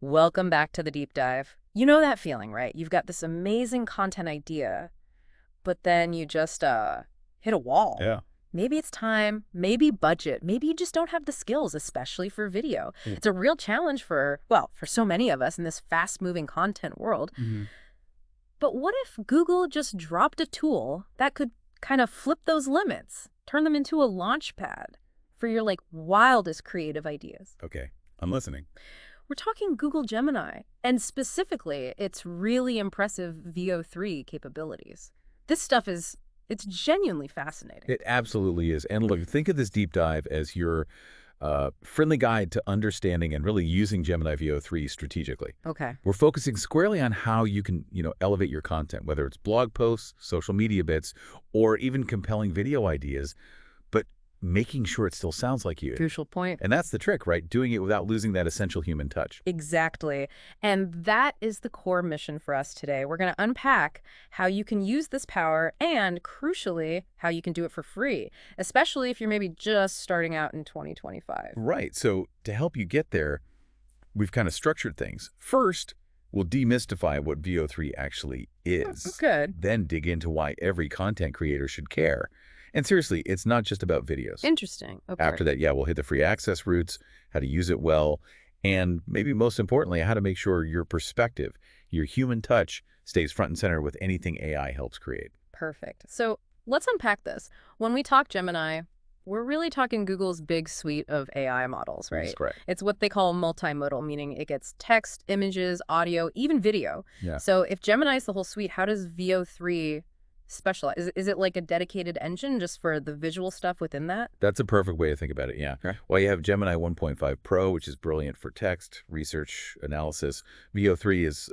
Welcome back to the deep dive. You know that feeling, right? You've got this amazing content idea, but then you just hit a wall. Yeah. Maybe it's time, maybe budget, maybe you just don't have the skills, especially for video. Mm. It's a real challenge for, well, for so many of us in this fast-moving content world. Hmm. But what if Google just dropped a tool that could kind of flip those limits, turn them into a launch pad for your like wildest creative ideas? Okay, I'm listening. We're talking Google Gemini, and specifically, its really impressive VO3 capabilities. This stuff it's genuinely fascinating. It absolutely is. And look, think of this deep dive as your friendly guide to understanding and really using Gemini VO3 strategically. Okay. We're focusing squarely on how you can, elevate your content, whether it's blog posts, social media bits, or even compelling video ideas, but making sure it still sounds like you. Crucial point. And that's the trick, right? Doing it without losing that essential human touch. Exactly. And that is the core mission for us today. We're going to unpack how you can use this power and, crucially, how you can do it for free, especially if you're maybe just starting out in 2025. Right. So to help you get there, we've kind of structured things. First, we'll demystify what VO3 actually is. Good. Then dig into why every content creator should care. And seriously, it's not just about videos. Interesting. Okay. After that, yeah, we'll hit the free access routes, how to use it well, and maybe most importantly, how to make sure your perspective, your human touch, stays front and center with anything AI helps create. Perfect. So let's unpack this. When we talk Gemini, we're really talking Google's big suite of AI models, That's right? correct. It's what they call multimodal, meaning it gets text, images, audio, even video. Yeah. So if Gemini is the whole suite, how does VO3 specialize? Is it like a dedicated engine just for the visual stuff within that? That's a perfect way to think about it, yeah. Okay. Well, you have Gemini 1.5 Pro, which is brilliant for text, research, analysis. VO3 is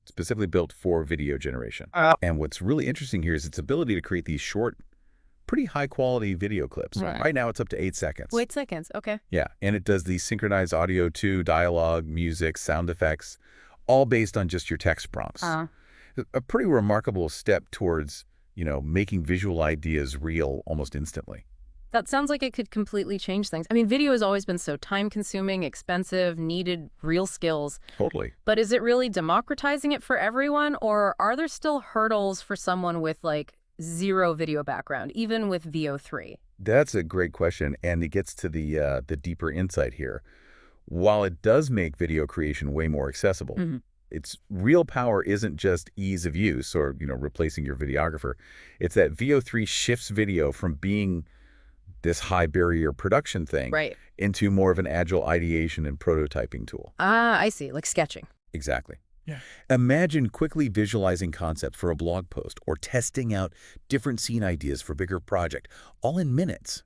specifically built for video generation. And what's really interesting here is its ability to create these short, pretty high-quality video clips. Right. Right now, it's up to 8 seconds. Wait seconds. Okay. Yeah, and it does the synchronized audio too, dialogue, music, sound effects, all based on just your text prompts. A pretty remarkable step towards, making visual ideas real almost instantly. That sounds like it could completely change things. I mean, video has always been so time-consuming, expensive, needed real skills. Totally. But is it really democratizing it for everyone, or are there still hurdles for someone with like zero video background, even with VO3? That's a great question, and it gets to the deeper insight here. While it does make video creation way more accessible, its real power isn't just ease of use or, replacing your videographer. It's that VO3 shifts video from being this high barrier production thing Right. into more of an agile ideation and prototyping tool. Ah, I see. Like sketching. Exactly. Yeah. Imagine quickly visualizing concepts for a blog post or testing out different scene ideas for a bigger project, all in minutes.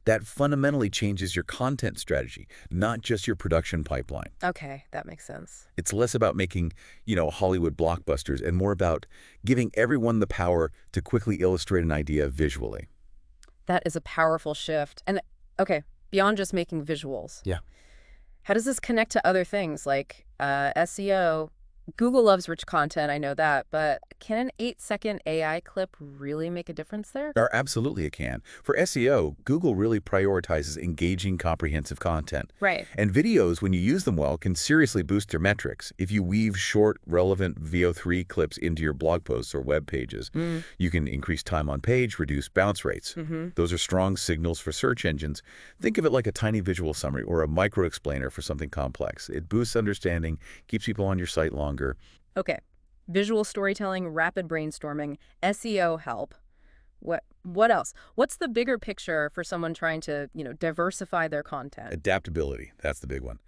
That fundamentally changes your content strategy, not just your production pipeline. Okay, that makes sense. It's less about making, Hollywood blockbusters and more about giving everyone the power to quickly illustrate an idea visually. That is a powerful shift. And okay, beyond just making visuals. Yeah. How does this connect to other things like SEO? Google loves rich content, I know that, but can an 8-second AI clip really make a difference there? Or absolutely it can. For SEO, Google really prioritizes engaging, comprehensive content. Right. And videos, when you use them well, can seriously boost their metrics. If you weave short, relevant VO3 clips into your blog posts or web pages, you can increase time on page, reduce bounce rates. Those are strong signals for search engines. Think of it like a tiny visual summary or a micro-explainer for something complex. It boosts understanding, keeps people on your site longer. Okay. Visual storytelling, rapid brainstorming, SEO help. What else? What's the bigger picture for someone trying to, diversify their content? Adaptability, that's the big one.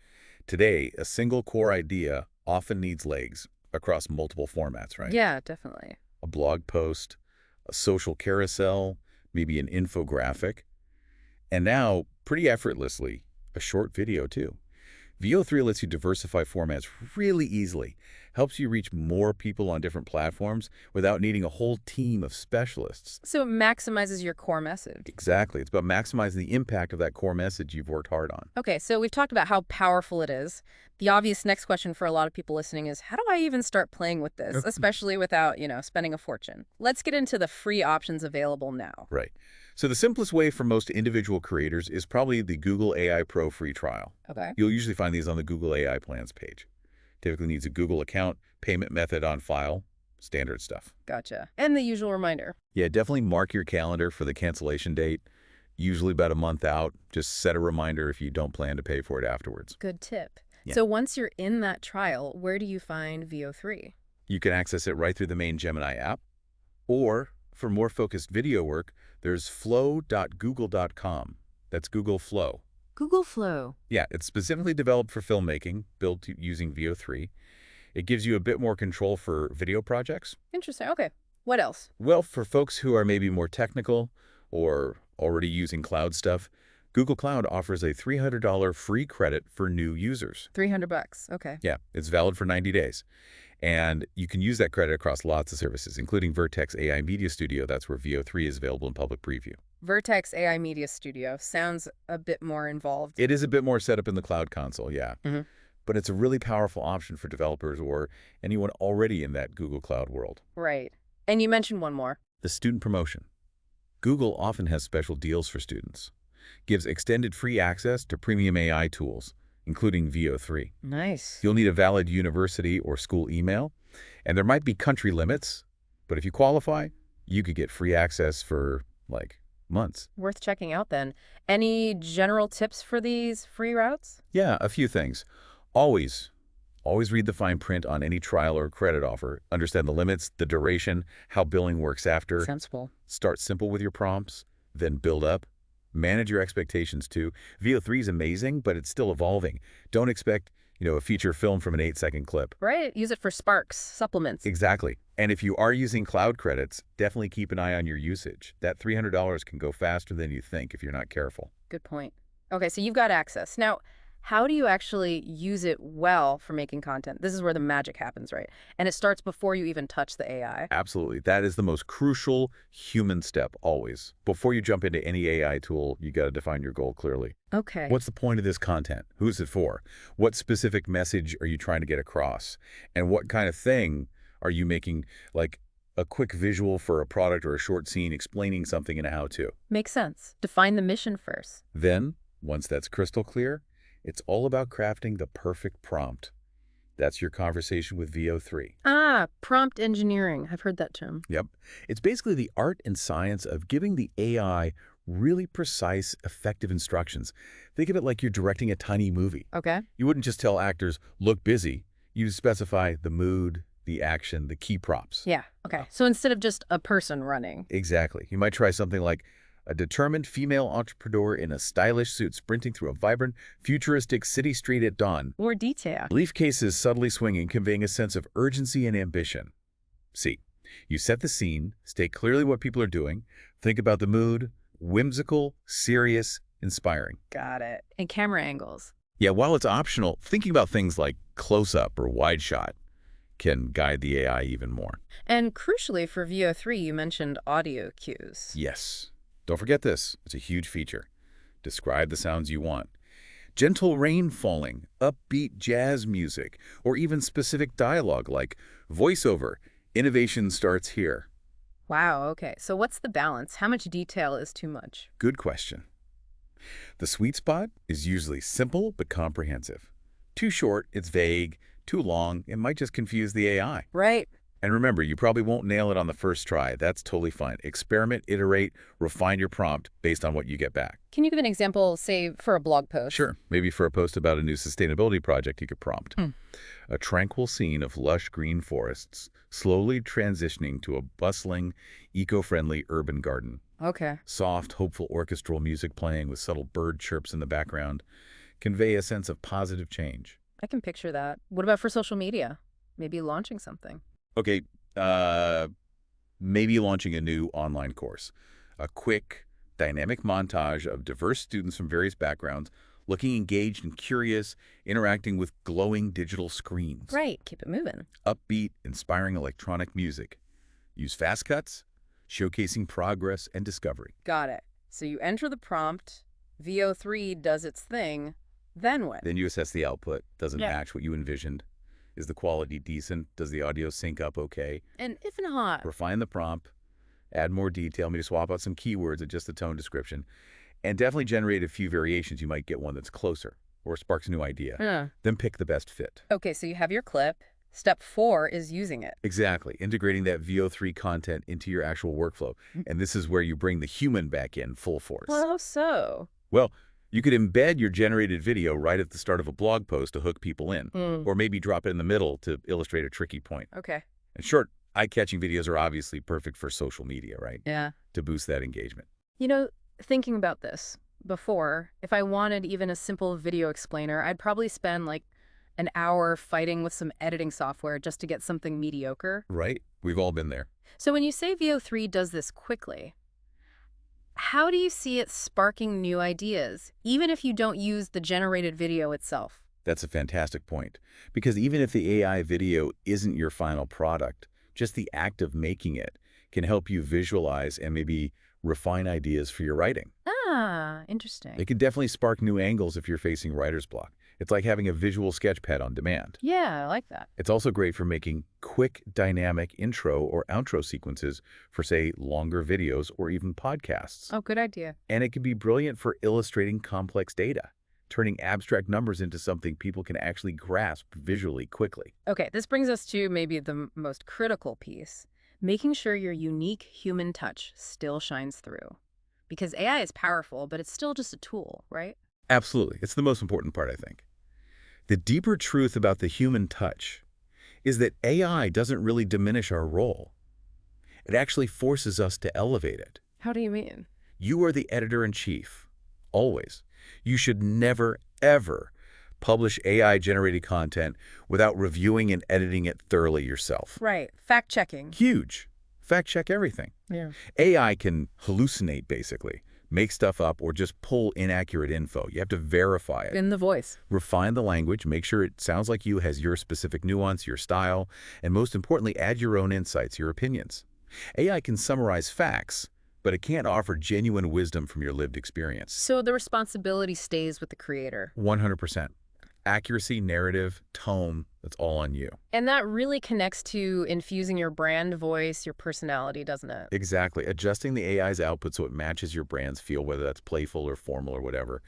Today, a single core idea often needs legs across multiple formats, right? Yeah, definitely. A blog post, a social carousel, maybe an infographic, and now, pretty effortlessly, a short video too. VO3 lets you diversify formats really easily, helps you reach more people on different platforms without needing a whole team of specialists. So it maximizes your core message. Exactly. It's about maximizing the impact of that core message you've worked hard on. Okay, so we've talked about how powerful it is. The obvious next question for a lot of people listening is, how do I even start playing with this, especially without, spending a fortune? Let's get into the free options available now. Right. So the simplest way for most individual creators is probably the Google AI Pro free trial. Okay. You'll usually find these on the Google AI Plans page. Typically needs a Google account, payment method on file, standard stuff. Gotcha. And the usual reminder. Yeah, definitely mark your calendar for the cancellation date, usually about a month out. Just set a reminder if you don't plan to pay for it afterwards. Good tip. Yeah. So once you're in that trial, where do you find VO3? You can access it right through the main Gemini app, or for more focused video work, there's flow.google.com. That's Google Flow. Google Flow. Yeah, it's specifically developed for filmmaking, built using VO3. It gives you a bit more control for video projects. Interesting. Okay. What else? Well, for folks who are maybe more technical or already using cloud stuff, Google Cloud offers a $300 free credit for new users. $300. Okay. Yeah, it's valid for 90 days. And you can use that credit across lots of services, including Vertex AI Media Studio. That's where VO3 is available in public preview. Vertex AI Media Studio sounds a bit more involved. It is a bit more set up in the cloud console, yeah. Mm-hmm. But it's a really powerful option for developers or anyone already in that Google Cloud world. Right. And you mentioned one more. The student promotion. Google often has special deals for students. Gives extended free access to premium AI tools, including VO3. Nice. You'll need a valid university or school email, and there might be country limits, but if you qualify, you could get free access for, like, months. Worth checking out then. Any general tips for these free routes? Yeah, a few things. Always read the fine print on any trial or credit offer. Understand the limits, the duration, how billing works after. Sensible. Start simple with your prompts, then build up. Manage your expectations too. VO3 is amazing, but it's still evolving. Don't expect, a feature film from an 8-second clip. Right. Use it for sparks, supplements. Exactly. And if you are using cloud credits, definitely keep an eye on your usage. That $300 can go faster than you think if you're not careful. Good point. Okay, so you've got access. Now, how do you actually use it well for making content? This is where the magic happens, right? And it starts before you even touch the AI. Absolutely. That is the most crucial human step always. Before you jump into any AI tool, you got to define your goal clearly. Okay. What's the point of this content? Who's it for? What specific message are you trying to get across? And what kind of thing are you making, like a quick visual for a product or a short scene explaining something in a how-to? Makes sense. Define the mission first. Then, once that's crystal clear, it's all about crafting the perfect prompt. That's your conversation with VO3. Ah, prompt engineering. I've heard that term. Yep. It's basically the art and science of giving the AI really precise, effective instructions. Think of it like you're directing a tiny movie. Okay. You wouldn't just tell actors, look busy. You specify the mood, the action, the key props. Yeah. Okay. So instead of just a person running. Exactly. You might try something like a determined female entrepreneur in a stylish suit sprinting through a vibrant, futuristic city street at dawn. More detail. Leaf cases subtly swinging, conveying a sense of urgency and ambition. See, you set the scene, state clearly what people are doing, think about the mood, whimsical, serious, inspiring. Got it. And camera angles. Yeah, while it's optional, thinking about things like close-up or wide shot can guide the AI even more. And crucially for VO3, you mentioned audio cues. Yes. Don't forget this. It's a huge feature. Describe the sounds you want. Gentle rain falling, upbeat jazz music, or even specific dialogue like voiceover. Innovation starts here. Wow, okay. So what's the balance? How much detail is too much? Good question. The sweet spot is usually simple but comprehensive. Too short, it's vague. Too long, it might just confuse the AI. Right. And remember, you probably won't nail it on the first try. That's totally fine. Experiment, iterate, refine your prompt based on what you get back. Can you give an example, say, for a blog post? Sure. Maybe for a post about a new sustainability project, you could prompt. A tranquil scene of lush green forests slowly transitioning to a bustling, eco-friendly urban garden. Okay. Soft, hopeful orchestral music playing with subtle bird chirps in the background convey a sense of positive change. I can picture that. What about for social media? Maybe launching something. Okay, maybe launching a new online course. A quick, dynamic montage of diverse students from various backgrounds looking engaged and curious, interacting with glowing digital screens. Right, keep it moving. Upbeat, inspiring electronic music. Use fast cuts, showcasing progress and discovery. Got it. So you enter the prompt, VO3 does its thing, then what? Then you assess the output. Does it Yeah. match what you envisioned? Is the quality decent? Does the audio sync up okay? And if not, Refine the prompt, add more detail, maybe swap out some keywords or just the tone description, and definitely generate a few variations. You might get one that's closer or sparks a new idea. Yeah. Then pick the best fit. Okay, so you have your clip. Step 4 is using it. Exactly. Integrating that VO3 content into your actual workflow. And this is where you bring the human back in full force. Well, how so? Well, you could embed your generated video right at the start of a blog post to hook people in, or maybe drop it in the middle to illustrate a tricky point. Okay. And short, eye-catching videos are obviously perfect for social media, right? Yeah. To boost that engagement. You know, thinking about this before, if I wanted even a simple video explainer, I'd probably spend like an hour fighting with some editing software just to get something mediocre. Right? We've all been there. So when you say VO3 does this quickly, how do you see it sparking new ideas, even if you don't use the generated video itself? That's a fantastic point. Because even if the AI video isn't your final product, just the act of making it can help you visualize and maybe refine ideas for your writing. Ah, interesting. It can definitely spark new angles if you're facing writer's block. It's like having a visual sketch pad on demand. Yeah, I like that. It's also great for making quick, dynamic intro or outro sequences for, say, longer videos or even podcasts. Oh, good idea. And it can be brilliant for illustrating complex data, turning abstract numbers into something people can actually grasp visually quickly. Okay, this brings us to maybe the most critical piece, making sure your unique human touch still shines through. Because AI is powerful, but it's still just a tool, right? Absolutely. It's the most important part, I think. The deeper truth about the human touch is that AI doesn't really diminish our role. It actually forces us to elevate it. How do you mean? You are the editor-in-chief, always. You should never, ever publish AI-generated content without reviewing and editing it thoroughly yourself. Right. Fact-checking. Huge. Fact-check everything. Yeah. AI can hallucinate, basically. Make stuff up or just pull inaccurate info. You have to verify it. In the voice. Refine the language, make sure it sounds like you, has your specific nuance, your style, and most importantly, add your own insights, your opinions. AI can summarize facts, but it can't offer genuine wisdom from your lived experience. So the responsibility stays with the creator. 100%. Accuracy, narrative, tone, that's all on you. And that really connects to infusing your brand voice, your personality, doesn't it? Exactly. Adjusting the AI's output so it matches your brand's feel, whether that's playful or formal or whatever.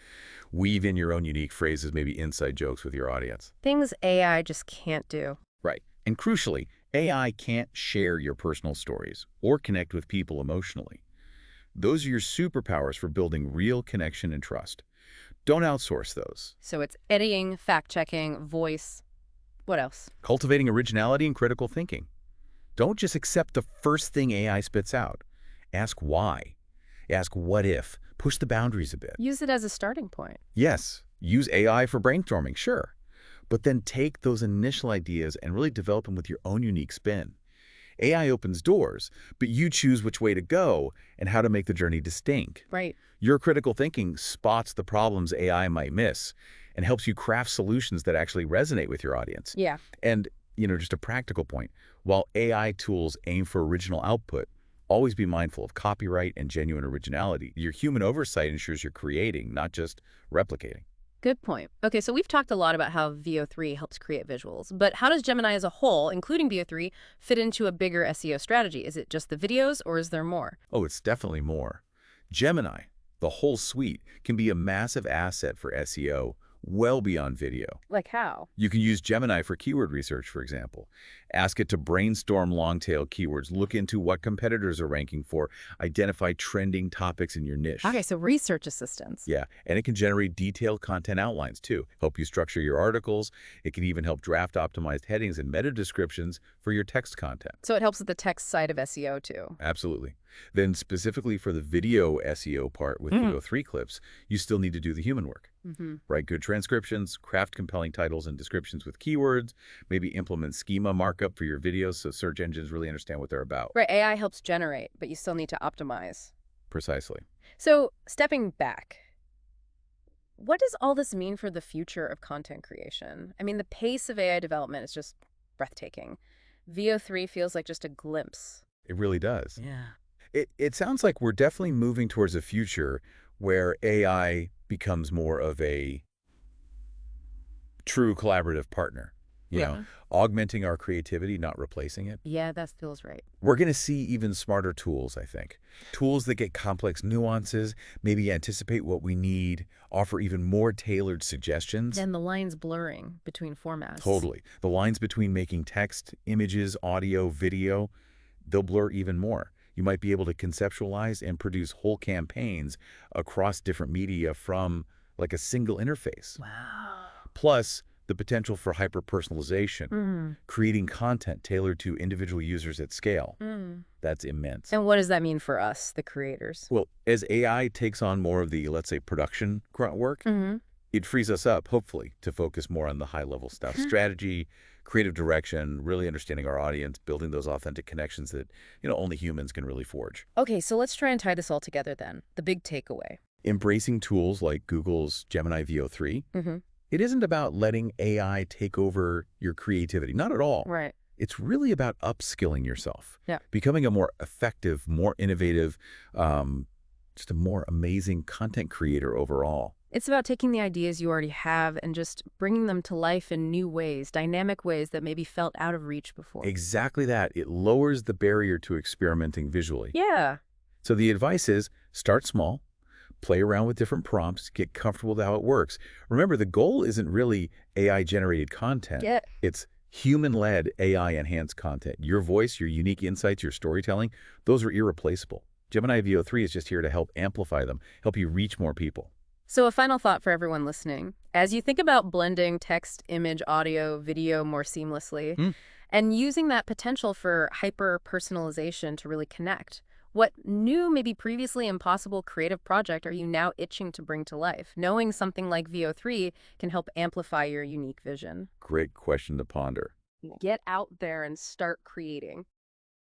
Weave in your own unique phrases, maybe inside jokes with your audience. Things AI just can't do. Right. And crucially, AI can't share your personal stories or connect with people emotionally. Those are your superpowers for building real connection and trust. Don't outsource those. So it's editing, fact-checking, voice. What else? Cultivating originality and critical thinking. Don't just accept the first thing AI spits out. Ask why. Ask what if. Push the boundaries a bit. Use it as a starting point. Yes, use AI for brainstorming, sure. But then take those initial ideas and really develop them with your own unique spin. AI opens doors, but you choose which way to go and how to make the journey distinct. Right. Your critical thinking spots the problems AI might miss and helps you craft solutions that actually resonate with your audience. Yeah. And, just a practical point, while AI tools aim for original output, always be mindful of copyright and genuine originality. Your human oversight ensures you're creating, not just replicating. Good point. Okay, so we've talked a lot about how VO3 helps create visuals, but how does Gemini as a whole, including VO3, fit into a bigger SEO strategy? Is it just the videos or is there more? Oh, it's definitely more. Gemini, the whole suite, can be a massive asset for SEO well beyond video. Like how? You can use Gemini for keyword research, for example. Ask it to brainstorm long-tail keywords, look into what competitors are ranking for, identify trending topics in your niche. Okay, so research assistance. Yeah, and it can generate detailed content outlines too, help you structure your articles. It can even help draft optimized headings and meta descriptions for your text content. So it helps with the text side of SEO too. Absolutely. Then specifically for the video SEO part with VO3 clips, you still need to do the human work. Write good transcriptions, craft compelling titles and descriptions with keywords, maybe implement schema markup for your videos so search engines really understand what they're about. Right, AI helps generate, but you still need to optimize. Precisely. So stepping back, what does all this mean for the future of content creation? I mean, the pace of AI development is just breathtaking. VO3 feels like just a glimpse. It really does. Yeah. It sounds like we're definitely moving towards a future where AI becomes more of a true collaborative partner. you know, augmenting our creativity, not replacing it. Yeah, that feels right. We're going to see even smarter tools, I think. Tools that get complex nuances, maybe anticipate what we need, offer even more tailored suggestions. And the lines blurring between formats. Totally. The lines between making text, images, audio, video, they'll blur even more. You might be able to conceptualize and produce whole campaigns across different media from like a single interface. Wow. Plus, the potential for hyper-personalization, creating content tailored to individual users at scale. That's immense. And what does that mean for us, the creators? Well, as AI takes on more of the, let's say, production grunt work, it frees us up, hopefully, to focus more on the high-level stuff. Strategy, creative direction, really understanding our audience, building those authentic connections that, only humans can really forge. Okay, so let's try and tie this all together then. The big takeaway. Embracing tools like Google's Gemini VO3, it isn't about letting AI take over your creativity. Not at all. Right. It's really about upskilling yourself. Yeah. Becoming a more effective, more innovative, just a more amazing content creator overall. It's about taking the ideas you already have and just bringing them to life in new ways, dynamic ways that maybe felt out of reach before. Exactly that. It lowers the barrier to experimenting visually. Yeah. So the advice is start small, play around with different prompts, get comfortable with how it works. Remember, the goal isn't really AI-generated content. Yeah. It's human-led AI-enhanced content. Your voice, your unique insights, your storytelling, those are irreplaceable. Gemini VO3 is just here to help amplify them, help you reach more people. So a final thought for everyone listening. As you think about blending text, image, audio, video more seamlessly, and using that potential for hyper-personalization to really connect, what new, maybe previously impossible creative project are you now itching to bring to life, knowing something like VO3 can help amplify your unique vision? Great question to ponder. Get out there and start creating.